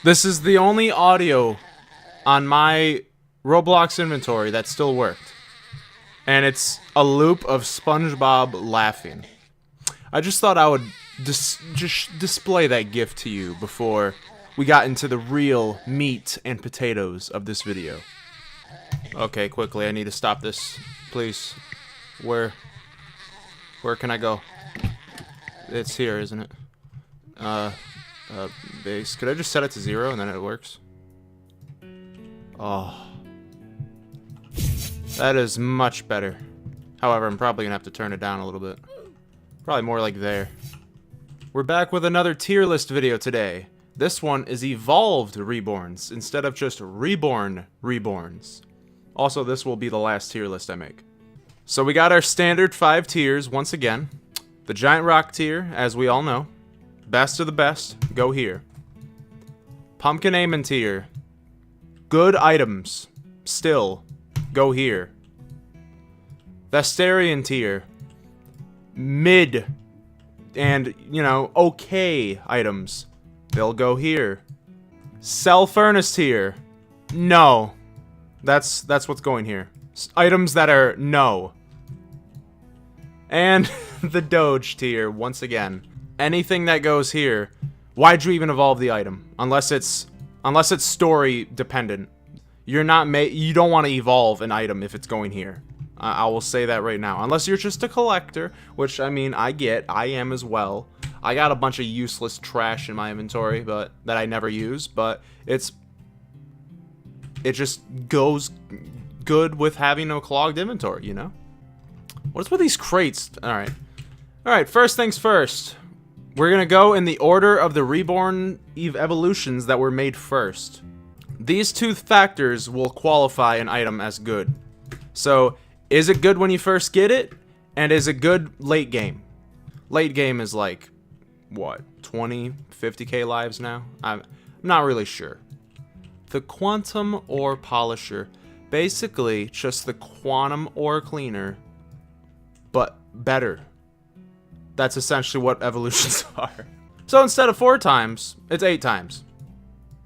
This is the only audio on my Roblox inventory that still worked. And it's a loop of SpongeBob laughing. I just thought I would just display that gift to you before we got into the real meat and potatoes of this video. Okay, quickly, I need to stop this, please. Where can I go? It's here, isn't it? Base. Could I just set it to 0 and then it works? Oh. That is much better. However, I'm probably gonna have to turn it down a little bit. Probably more like there. We're back with another tier list video today. This one is evolved reborns instead of just reborn reborns. Also, this will be the last tier list I make. So we got our standard 5 tiers once again. The Giant Rock tier, as we all know. Best of the best, go here. Pumpkin Aiming tier. Good items, still, go here. Vestarian tier. Mid and, you know, okay items. They'll go here. Cell Furnace tier. No. That's what's going here. Items that are no. And the Doge tier, once again. Anything that goes here, why'd you even evolve the item? Unless it's story dependent. You don't want to evolve an item if it's going here. I will say that right now. Unless you're just a collector, which, I mean, I am as well. I got a bunch of useless trash in my inventory, but that I never use, but it just goes good with having a clogged inventory, you know? What's with these crates? Alright, first things first. We're gonna go in the order of the Reborn evolutions that were made first. These two factors will qualify an item as good. So, is it good when you first get it? And is it good late game? Late game is like, what, 20, 50k lives now? I'm not really sure. The Quantum Ore Polisher. Basically, just the Quantum Ore Cleaner, but better. That's essentially what evolutions are. So instead of 4 times, it's 8 times.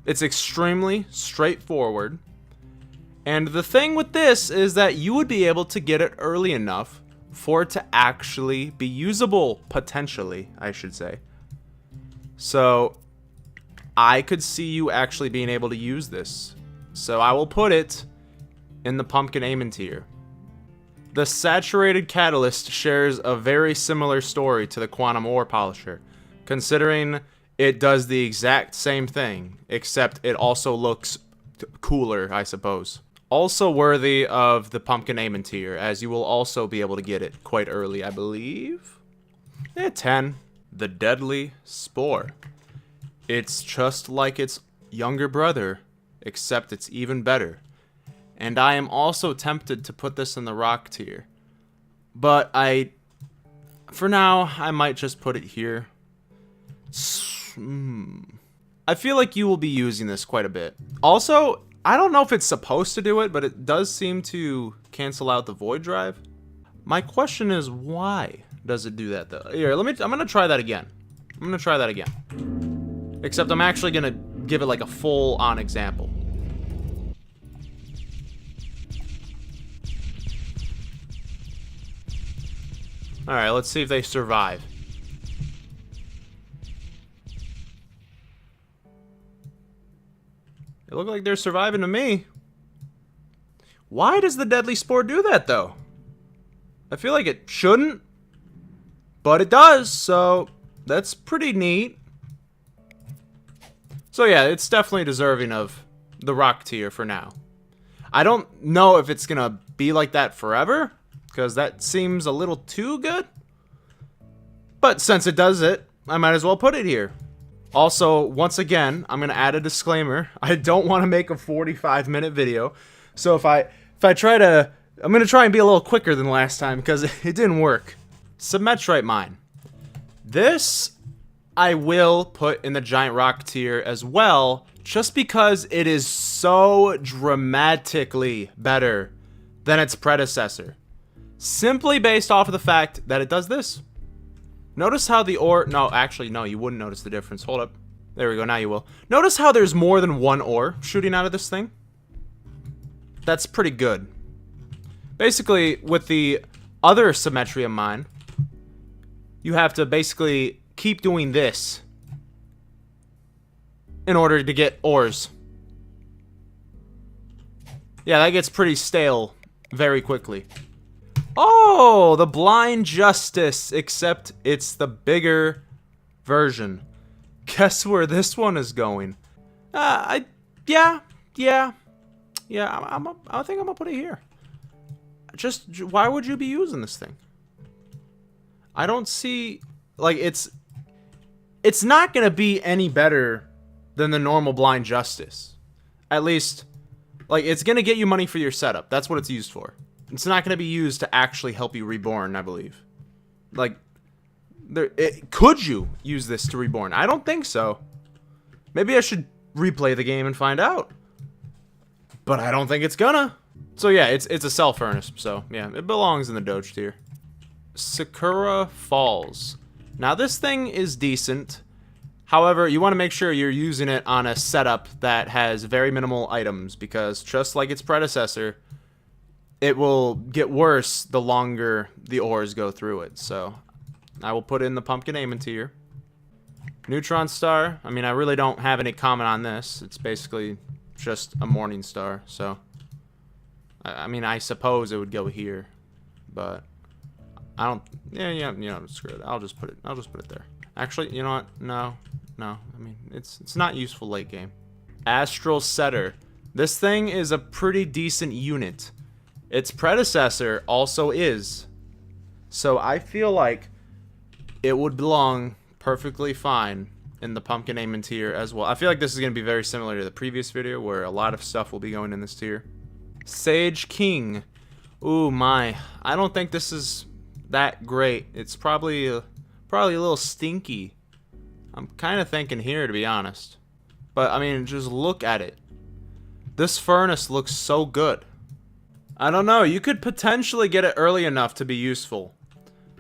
It's extremely straightforward. And the thing with this is that you would be able to get it early enough for it to actually be usable, potentially, I should say. So, I could see you actually being able to use this. So I will put it in the Pumpkin Aiming tier. The Saturated Catalyst shares a very similar story to the Quantum Ore Polisher, considering it does the exact same thing, except it also looks cooler, I suppose. Also worthy of the Pumpkin Aiming tier, as you will also be able to get it quite early, I believe. 10. The Deadly Spore. It's just like its younger brother, except it's even better. And I am also tempted to put this in the Rock tier. But for now, I might just put it here. I feel like you will be using this quite a bit. Also, I don't know if it's supposed to do it, but it does seem to cancel out the void drive. My question is, why does it do that though? Here, I'm gonna try that again. Except I'm actually gonna give it like a full-on example. Alright, let's see if they survive. They look like they're surviving to me. Why does the Deadly Spore do that, though? I feel like it shouldn't, but it does, so that's pretty neat. So yeah, it's definitely deserving of the Rock tier for now. I don't know if it's gonna be like that forever, because that seems a little too good. But since it does it, I might as well put it here. Also, once again, I'm gonna add a disclaimer. I don't want to make a 45-minute video, so if I try to, I'm gonna try and be a little quicker than last time because it didn't work. Symmetrite Mine. This I will put in the Giant Rock tier as well, just because it is so dramatically better than its predecessor. Simply based off of the fact that it does this. Notice how the ore... No, actually, no, you wouldn't notice the difference. Hold up. There we go, now you will. Notice how there's more than one ore shooting out of this thing? That's pretty good. Basically, with the other Symmetrium mine, you have to basically keep doing this in order to get ores. Yeah, that gets pretty stale very quickly. Oh, the Blind Justice, except it's the bigger version. Guess where this one is going? I think I'm gonna put it here. Just, why would you be using this thing? I don't see, like, it's not gonna be any better than the normal Blind Justice. At least, like, it's gonna get you money for your setup. That's what it's used for. It's not gonna be used to actually help you reborn, I believe. Like, could you use this to reborn? I don't think so. Maybe I should replay the game and find out. But I don't think it's gonna. So yeah, it's a cell furnace. So yeah, it belongs in the Doge tier. Sakura Falls. Now this thing is decent. However, you want to make sure you're using it on a setup that has very minimal items, because just like its predecessor, it will get worse the longer the ores go through it. So I will put in the Pumpkin Aiming tier. Neutron Star. I mean, I really don't have any comment on this. It's basically just a Morning Star. So I mean, I suppose it would go here, but I don't. Yeah. Screw it. I'll just put it there. Actually, you know what? No. I mean, it's not useful late game. Astral Setter. This thing is a pretty decent unit. Its predecessor also is. So I feel like it would belong perfectly fine in the Pumpkin Aiming tier as well. I feel like this is going to be very similar to the previous video, where a lot of stuff will be going in this tier. Sage King. Ooh, my. I don't think this is that great. It's probably a little stinky. I'm kind of thinking here, to be honest. But, I mean, just look at it. This furnace looks so good. I don't know. You could potentially get it early enough to be useful,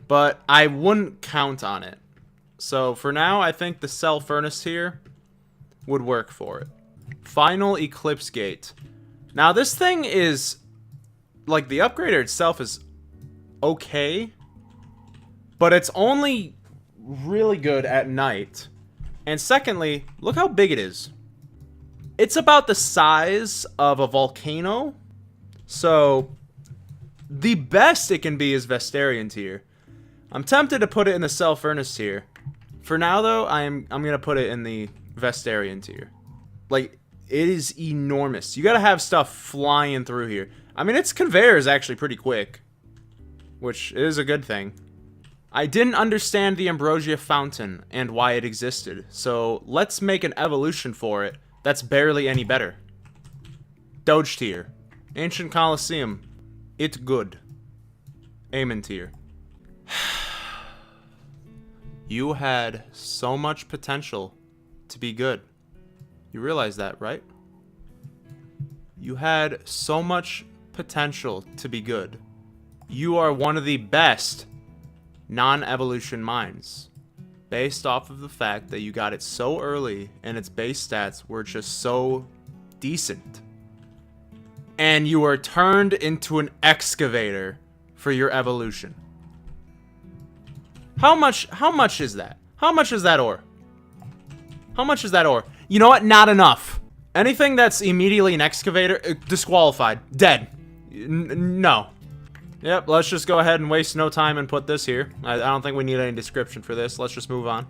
but I wouldn't count on it. So, for now, I think the cell furnace here would work for it. Final Eclipse Gate. Now, this thing is, like, the upgrader itself is okay, but it's only really good at night. And secondly, look how big it is. It's about the size of a volcano. So, the best it can be is Vestarian tier. I'm tempted to put it in the cell furnace tier. For now, though, I'm gonna put it in the Vestarian tier. Like, it is enormous. You gotta have stuff flying through here. I mean, its conveyor is actually pretty quick, which is a good thing. I didn't understand the Ambrosia Fountain and why it existed, so let's make an evolution for it that's barely any better. Doge tier. Ancient Coliseum. It's good. Aiming tier. You had so much potential to be good. You realize that, right? You had so much potential to be good. You are one of the best non-evolution mines, based off of the fact that you got it so early and its base stats were just so decent. And you were turned into an excavator for your evolution. How much is that? How much is that ore? How much is that ore? You know what? Not enough. Anything that's immediately an excavator, disqualified. Dead. No. Yep, let's just go ahead and waste no time and put this here. I don't think we need any description for this. Let's just move on.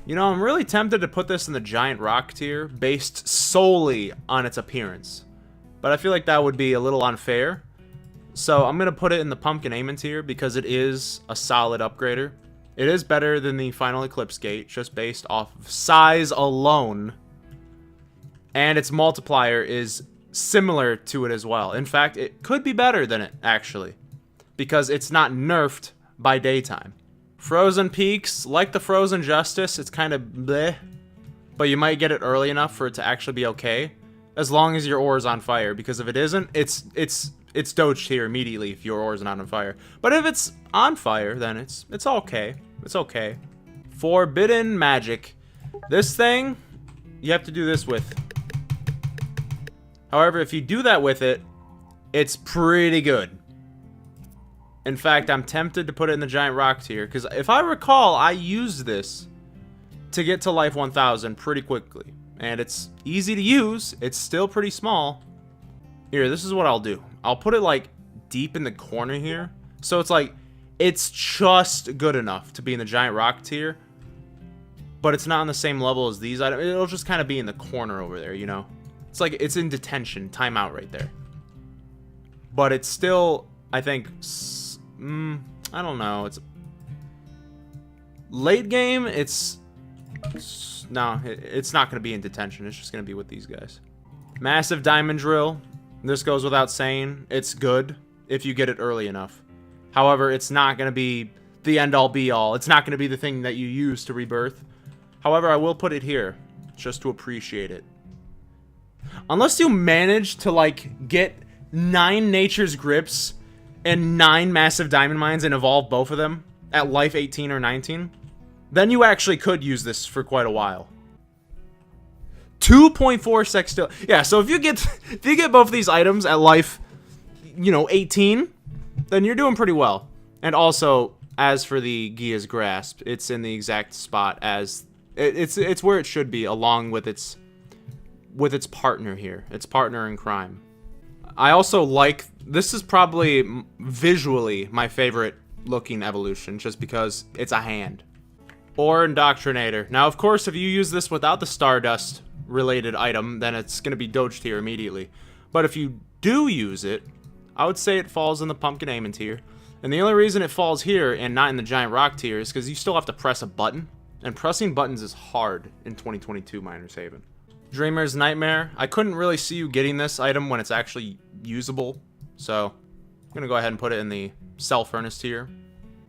You know, I'm really tempted to put this in the Giant Rock tier, based solely on its appearance. But I feel like that would be a little unfair. So I'm going to put it in the Pumpkin Aiming tier, because it is a solid upgrader. It is better than the Final Eclipse Gate, just based off of size alone. And its multiplier is similar to it as well. In fact, it could be better than it, actually, because it's not nerfed by daytime. Frozen Peaks, like the Frozen Justice, it's kind of bleh, but you might get it early enough for it to actually be okay, as long as your ore is on fire, because if it isn't, it's Doge tier immediately if your ore is not on fire. But if it's on fire, then it's okay. It's okay. Forbidden Magic. This thing, you have to do this with. However, if you do that with it, it's pretty good. In fact, I'm tempted to put it in the giant rock tier, because if I recall, I used this to get to life 1000 pretty quickly. And it's easy to use. It's still pretty small. Here, this is what I'll do. I'll put it like deep in the corner here. So it's like, it's just good enough to be in the giant rock tier. But it's not on the same level as these items. It'll just kind of be in the corner over there, you know? It's like, it's in detention, timeout right there. But it's still, I think, I don't know. It's late game. It's not going to be in detention. It's just going to be with these guys. Massive diamond drill. This goes without saying. It's good if you get it early enough. However, it's not going to be the end-all be-all. It's not going to be the thing that you use to rebirth. However, I will put it here just to appreciate it. Unless you manage to like get 9 nature's grips and 9 massive diamond mines and evolve both of them at life 18 or 19, then you actually could use this for quite a while. 2.4 sextil. Yeah, so if you get both these items at life, you know, 18, then you're doing pretty well. And also, as for the Gia's Grasp, it's in the exact spot as it's where it should be, along with its partner here, its partner in crime. I also like, this is probably visually my favorite looking evolution, just because it's a hand. Or Indoctrinator. Now, of course, if you use this without the Stardust related item, then it's going to be doged here immediately. But if you do use it, I would say it falls in the Pumpkin Aiming tier. And the only reason it falls here and not in the Giant Rock tier is because you still have to press a button. And pressing buttons is hard in 2022 Miner's Haven. Dreamer's Nightmare. I couldn't really see you getting this item when it's actually usable. So, I'm going to go ahead and put it in the Cell Furnace tier.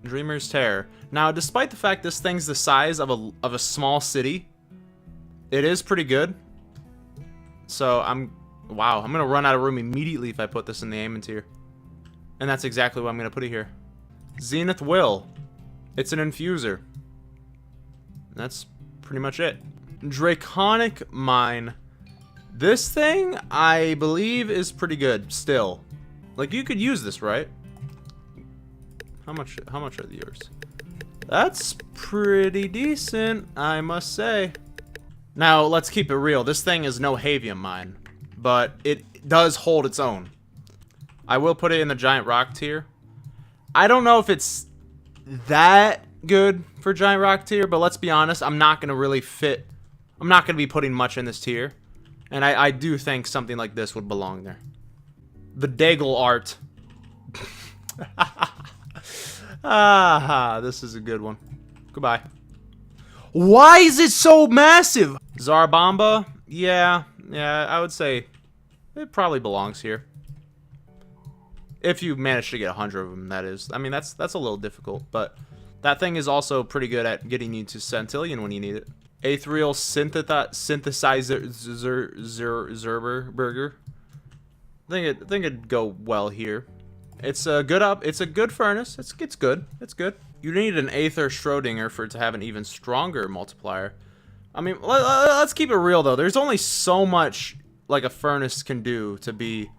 Dreamer's Terror. Now, despite the fact this thing's the size of a small city, it is pretty good. So, I'm going to run out of room immediately if I put this in the Aiming tier. And that's exactly what I'm going to put it here. Zenith Will. It's an infuser. That's pretty much it. Draconic Mine. This thing, I believe, is pretty good still. Like, you could use this, right? How much are yours? That's pretty decent, I must say. Now, let's keep it real. This thing is no Havium Mine, but it does hold its own. I will put it in the Giant Rock tier. I don't know if it's that good for Giant Rock tier, but let's be honest, I'm not going to be putting much in this tier. And I do think something like this would belong there. The Daigle Art. This is a good one. Goodbye. Why is it so massive? Zarbamba? Yeah, I would say it probably belongs here. If you manage to get 100 of them, that is. I mean, that's a little difficult, but that thing is also pretty good at getting you to Centillion when you need it. Aetherial Synthesizer Zerberger. I think it'd go well here. It's a good furnace. It's good. It's good. You need an Aether Schrodinger for it to have an even stronger multiplier. I mean, let's keep it real though. There's only so much like a furnace can do to be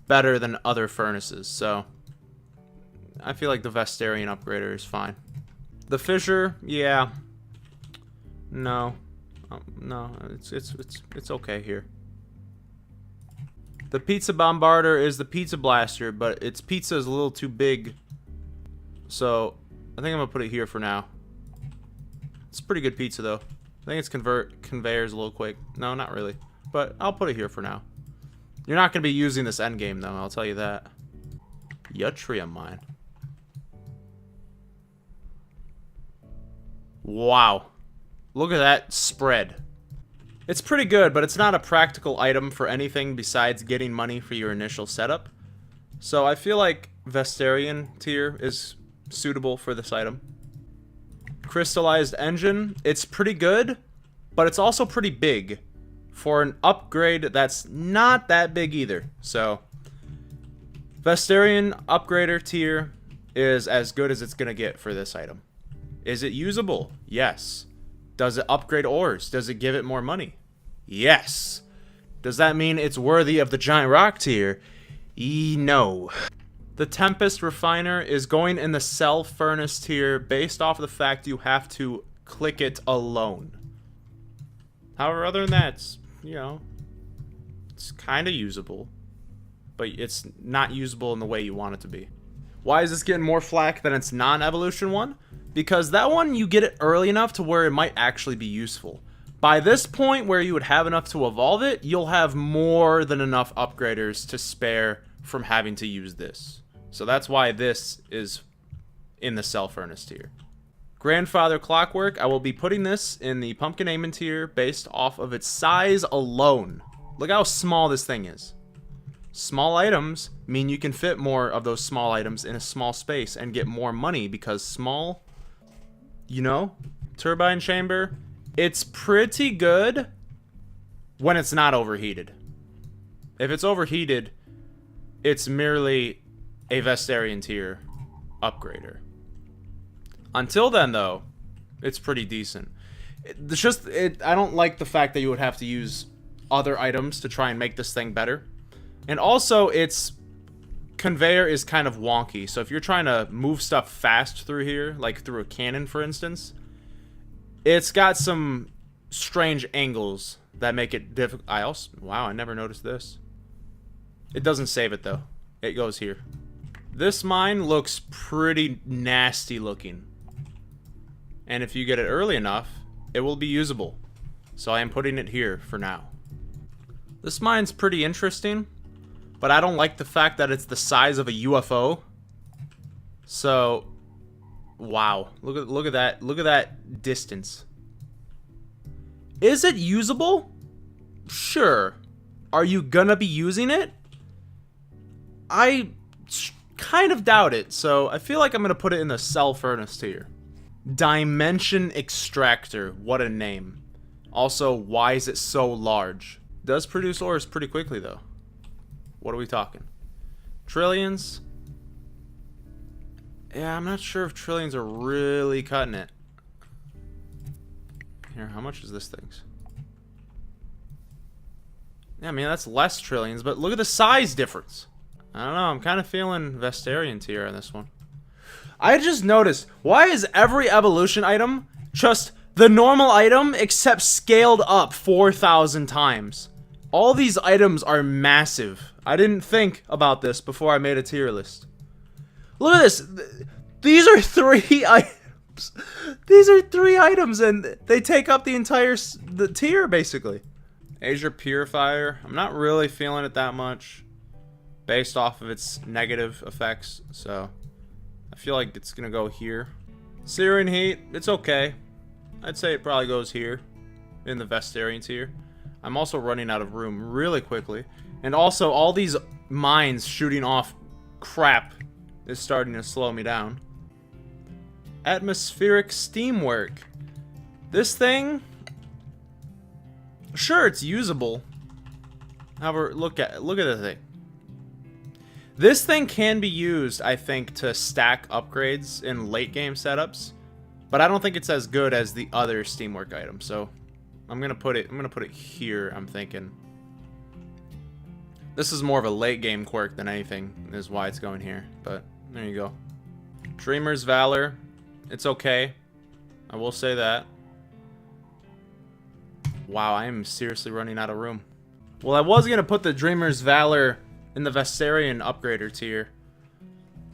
better than other furnaces. So I feel like the Vestarian upgrader is fine. The Fissure, yeah. No, no, it's okay here. The Pizza Bombarder is the Pizza Blaster, but its pizza is a little too big. So, I think I'm gonna put it here for now. It's pretty good pizza though. I think its conveyor's a little quick. No, not really. But I'll put it here for now. You're not gonna be using this endgame though, I'll tell you that. Yttrium Mine. Wow. Look at that spread. It's pretty good, but it's not a practical item for anything besides getting money for your initial setup. So I feel like Vestarian tier is suitable for this item. Crystallized Engine, it's pretty good, but it's also pretty big for an upgrade that's not that big either. So Vestarian upgrader tier is as good as it's gonna get for this item. Is it usable? Yes. Does it upgrade ores? Does it give it more money? Yes. Does that mean it's worthy of the giant rock tier? No. The Tempest Refiner is going in the cell furnace tier based off of the fact you have to click it alone. However, other than that, it's, you know, it's kind of usable. But it's not usable in the way you want it to be. Why is this getting more flack than its non-evolution one? Because that one, you get it early enough to where it might actually be useful. By this point, where you would have enough to evolve it, you'll have more than enough upgraders to spare from having to use this. So that's why this is in the cell furnace tier. Grandfather Clockwork, I will be putting this in the Pumpkin Aiming tier based off of its size alone. Look how small this thing is. Small items mean you can fit more of those small items in a small space and get more money because small, you know, turbine chamber, it's pretty good when it's not overheated. If it's overheated, it's merely a Vestarian tier upgrader. Until then, though, it's pretty decent. I don't like the fact that you would have to use other items to try and make this thing better. And also, its conveyor is kind of wonky. So if you're trying to move stuff fast through here, like through a cannon, for instance, it's got some strange angles that make it difficult. Wow, I never noticed this. It doesn't save it, though. It goes here. This mine looks pretty nasty looking. And if you get it early enough, it will be usable. So I am putting it here for now. This mine's pretty interesting, but I don't like the fact that it's the size of a UFO. So, wow. Look at that. Look at that distance. Is it usable? Sure. Are you gonna be using it? I kind of doubt it, so I feel like I'm gonna put it in the cell furnace tier. Dimension Extractor. What a name. Also, why is it so large? Does produce ores pretty quickly, though. What are we talking? Trillions? Yeah, I'm not sure if trillions are really cutting it. Here, how much is this thing's? Yeah, I mean, that's less trillions, but look at the size difference. I don't know, I'm kind of feeling Vestarian tier on this one. I just noticed, why is every evolution item just the normal item except scaled up 4,000 times? All these items are massive. I didn't think about this before I made a tier list. Look at this. These are 3 items. These are 3 items and they take up the entire tier basically. Azure Purifier. I'm not really feeling it that much based off of its negative effects. So I feel like it's going to go here. Syrian Heat. It's okay. I'd say it probably goes here in the Vestarian tier. I'm also running out of room really quickly. And also, all these mines shooting off crap is starting to slow me down. Atmospheric Steamwork. This thing, sure, it's usable. However, look at the thing. This thing can be used, I think, to stack upgrades in late game setups, but I don't think it's as good as the other Steamwork items. So I'm gonna put it here. I'm thinking this is more of a late game quirk than anything, is why it's going here. But there you go. Dreamer's Valor. It's okay. I will say that. Wow, I am seriously running out of room. Well, I was gonna put the Dreamer's Valor in the Vestarian upgrader tier,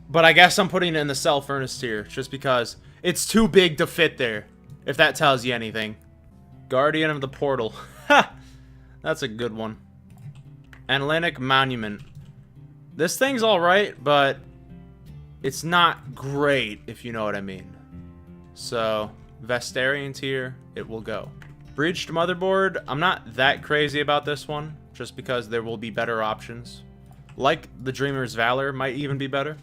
but I guess I'm putting it in the Cell Furnace tier just because it's too big to fit there, if that tells you anything. Guardian of the Portal. Ha! That's a good one. Atlantic Monument. This thing's alright, but it's not great, if you know what I mean. So, Vestarian tier, it will go. Breached Motherboard. I'm not that crazy about this one, just because there will be better options. Like the Dreamer's Valor might even be better.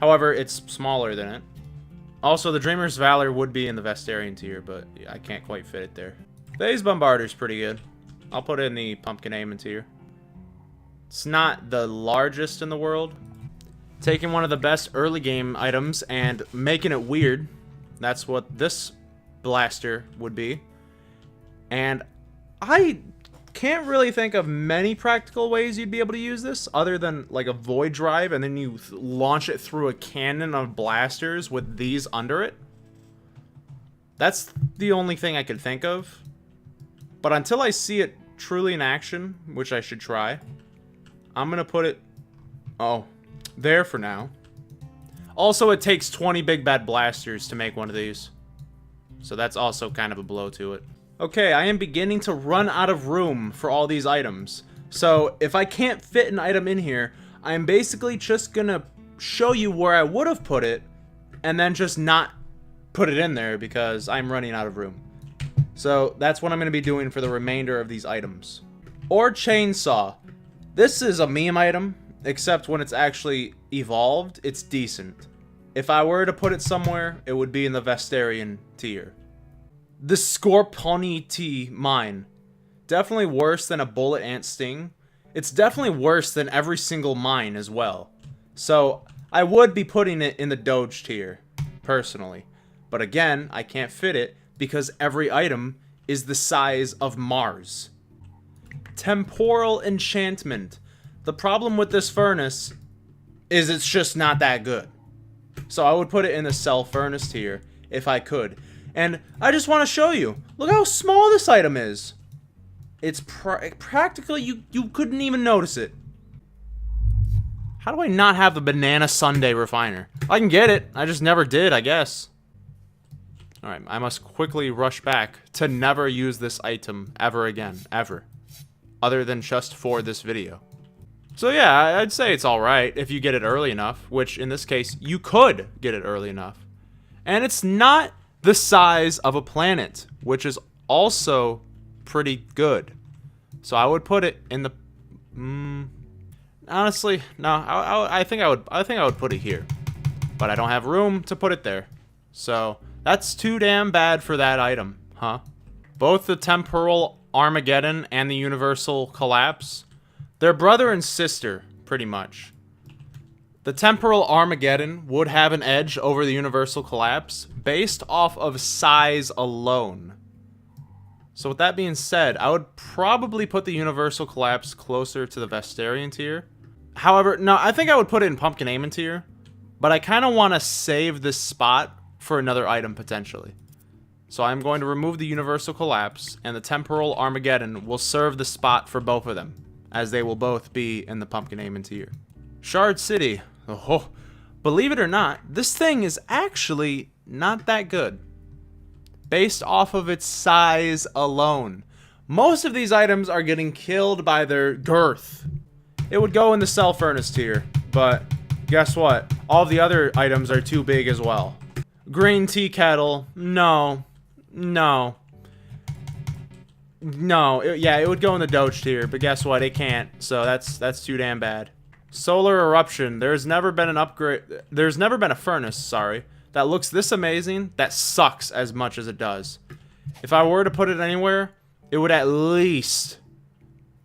However, it's smaller than it. Also, the Dreamer's Valor would be in the Vestarian tier, but I can't quite fit it there. Phase Bombarder's pretty good. I'll put it in the Pumpkin Aiming tier. It's not the largest in the world. Taking one of the best early game items and making it weird. That's what this blaster would be. And I can't really think of many practical ways you'd be able to use this other than like a void drive and then you launch it through a cannon of blasters with these under it. That's the only thing I could think of. But until I see it truly in action, which I should try, I'm going to put it, there for now. Also, it takes 20 big bad blasters to make one of these. So that's also kind of a blow to it. Okay, I am beginning to run out of room for all these items. So if I can't fit an item in here, I'm basically just gonna show you where I would have put it and then just not put it in there because I'm running out of room. So that's what I'm gonna be doing for the remainder of these items. Or chainsaw. This is a meme item, except when it's actually evolved, it's decent. If I were to put it somewhere, it would be in the Vestarian tier. The Draconic Mine. Definitely worse than a bullet ant sting. It's definitely worse than every single mine as well. So I would be putting it in the Doge tier, personally. But again, I can't fit it because every item is the size of Mars. Temporal Enchantment. The problem with this furnace is it's just not that good. So I would put it in the Cell Furnace tier if I could. And I just want to show you. Look how small this item is. It's practically, you couldn't even notice it. How do I not have the banana sundae refiner? I can get it. I just never did, I guess. Alright, I must quickly rush back to never use this item ever again. Ever. Other than just for this video. So yeah, I'd say it's alright if you get it early enough. Which, in this case, you could get it early enough. And it's not the size of a planet, which is also pretty good. So I would put it in the honestly, no, I think I would put it here. But I don't have room to put it there. So that's too damn bad for that item, huh? Both the Temporal Armageddon and the Universal Collapse, they're brother and sister, pretty much. The Temporal Armageddon would have an edge over the Universal Collapse based off of size alone. So with that being said, I would probably put the Universal Collapse closer to the Vestarian tier. However, no, I think I would put it in Pumpkin Aiming tier. But I kind of want to save this spot for another item potentially. So I'm going to remove the Universal Collapse, and the Temporal Armageddon will serve the spot for both of them, as they will both be in the Pumpkin Aiming tier. Shard City. Oh, believe it or not, this thing is actually not that good. Based off of its size alone. Most of these items are getting killed by their girth. It would go in the Cell Furnace tier, but guess what? All the other items are too big as well. Green Tea Kettle, no. No. No, yeah, it would go in the Doge tier, but guess what? It can't, so that's too damn bad. Solar Eruption. There's never been an upgrade. There's never been a furnace, sorry, that looks this amazing that sucks as much as it does. If I were to put it anywhere, it would at least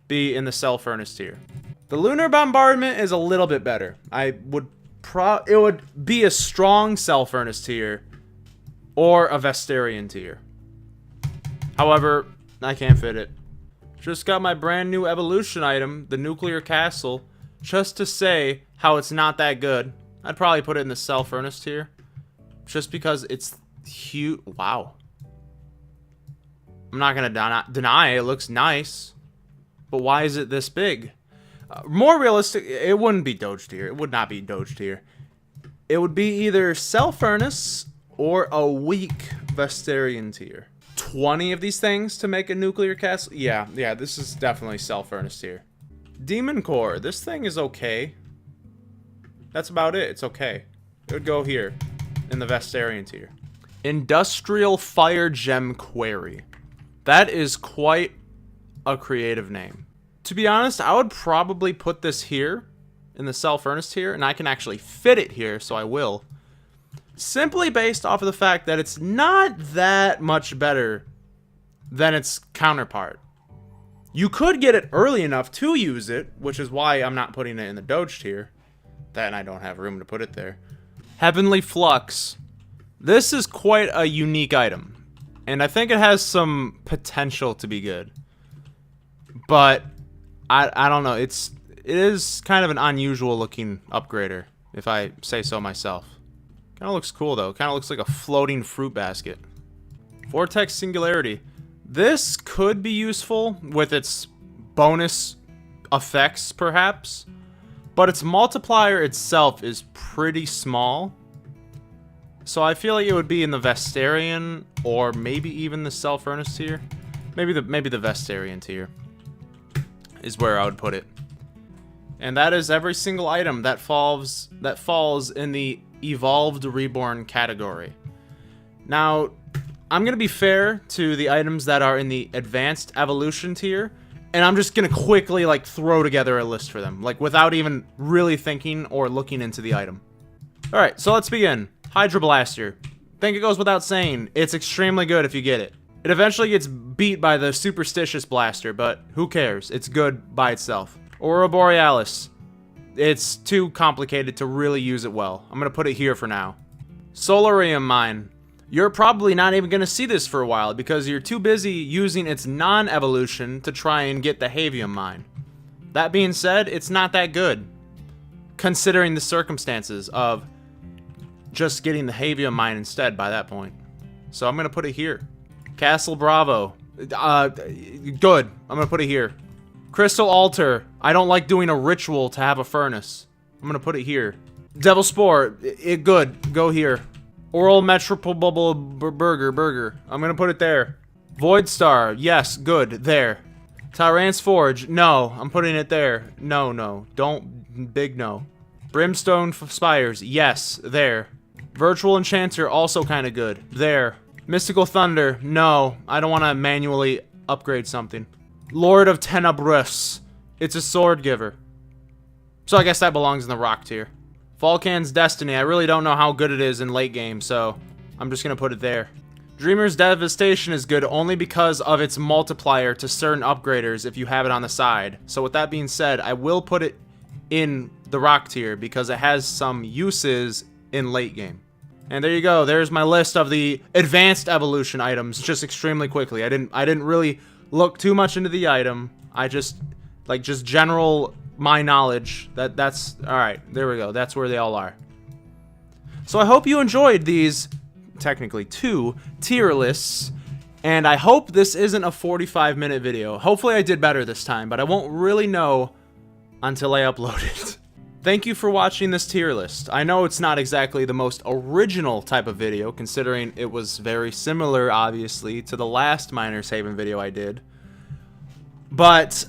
be in the Cell Furnace tier. The Lunar Bombardment is a little bit better. It would be a strong Cell Furnace tier or a Vestarian tier. However, I can't fit it. Just got my brand new evolution item, the Nuclear Castle, just to say how it's not that good. I'd probably put it in the Cell Furnace tier. Just because it's huge. Wow. I'm not going to deny it looks nice. But why is it this big? More realistic, it wouldn't be Doge tier. It would not be Doge tier. It would be either Cell Furnace or a weak Vestarian tier. 20 of these things to make a Nuclear Castle? Yeah, this is definitely Cell Furnace tier. Demon Core. This thing is okay. That's about it. It's okay. It would go here in the Vestarian tier. Industrial Fire Gem Quarry. That is quite a creative name. To be honest, I would probably put this here in the Cell Furnace tier, and I can actually fit it here, so I will. Simply based off of the fact that it's not that much better than its counterpart. You could get it early enough to use it, which is why I'm not putting it in the Doge tier. That and I don't have room to put it there. Heavenly Flux. This is quite a unique item. And I think it has some potential to be good. But I don't know. It is kind of an unusual looking upgrader, if I say so myself. Kind of looks cool though. Kind of looks like a floating fruit basket. Vortex Singularity. This could be useful with its bonus effects, perhaps. But its multiplier itself is pretty small. So I feel like it would be in the Vestarian or maybe even the Cell Furnace tier. Maybe the Vestarian tier is where I would put it. And that is every single item that falls in the Evolved Reborn category. Now, I'm going to be fair to the items that are in the Advanced Evolution tier, and I'm just going to quickly like throw together a list for them, like without even really thinking or looking into the item. Alright, so let's begin. Hydro Blaster. Think it goes without saying, it's extremely good if you get it. It eventually gets beat by the Superstitious Blaster, but who cares? It's good by itself. Aurora Borealis. It's too complicated to really use it well. I'm gonna put it here for now. Solarium Mine. You're probably not even gonna see this for a while because you're too busy using its non-evolution to try and get the Havium Mine. That being said, it's not that good, considering the circumstances of just getting the Havium Mine instead by that point. So I'm gonna put it here. Castle Bravo. Good. I'm gonna put it here. Crystal Altar. I don't like doing a ritual to have a furnace. I'm gonna put it here. Devil Spore. Good. Go here. Oral Metropole Burger. I'm gonna put it there. Void Star. Yes. Good. There. Tyrant's Forge. No. I'm putting it there. No. Don't. Big no. Brimstone Spires. Yes. There. Virtual Enchanter. Also kind of good. There. Mystical Thunder. No. I don't want to manually upgrade something. Lord of Tenebrous. It's a sword giver. So I guess that belongs in the rock tier. Vulcan's Destiny. I really don't know how good it is in late game, so I'm just going to put it there. Dreamer's Devastation is good only because of its multiplier to certain upgraders if you have it on the side. So with that being said, I will put it in the rock tier because it has some uses in late game. And there you go. There's my list of the Advanced Evolution items just extremely quickly. I didn't really look too much into the item. I just general my knowledge. That's all right. There we go. That's where they all are. So I hope you enjoyed these, technically 2 tier lists, and I hope this isn't a 45-minute video. Hopefully I did better this time, but I won't really know until I upload it. Thank you for watching this tier list. I know it's not exactly the most original type of video, considering it was very similar, obviously, to the last Miners Haven video I did. But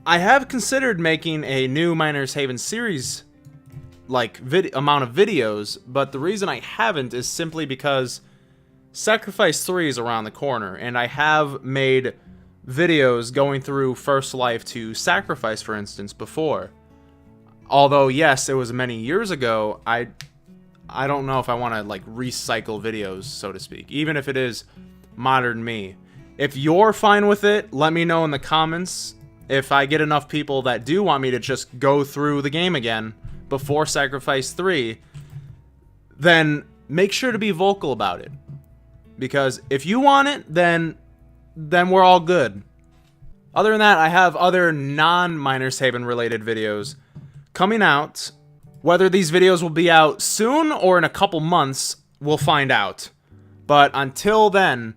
I have considered making a new Miners Haven series, like, amount of videos, but the reason I haven't is simply because Sacrifice 3 is around the corner, and I have made videos going through First Life to Sacrifice, for instance, before. Although, yes, it was many years ago, I don't know if I want to, like, recycle videos, so to speak, even if it is modern me. If you're fine with it, let me know in the comments. If I get enough people that do want me to just go through the game again before Sacrifice 3, then make sure to be vocal about it. Because if you want it, then we're all good. Other than that, I have other non-Miners Haven related videos coming out. Whether these videos will be out soon or in a couple months, we'll find out. But until then,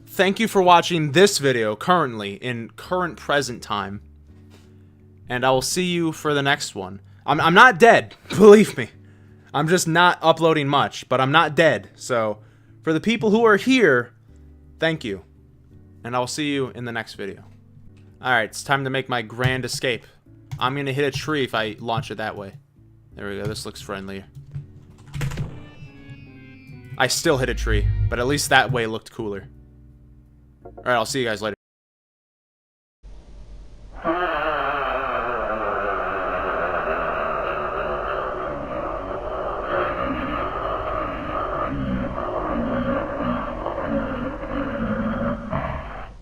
thank you for watching this video currently, in current present time. And I will see you for the next one. I'm not dead, believe me. I'm just not uploading much, but I'm not dead. So, for the people who are here, thank you. And I'll see you in the next video. Alright, it's time to make my grand escape. I'm gonna hit a tree if I launch it that way. There we go, this looks friendlier. I still hit a tree, but at least that way looked cooler. Alright, I'll see you guys later.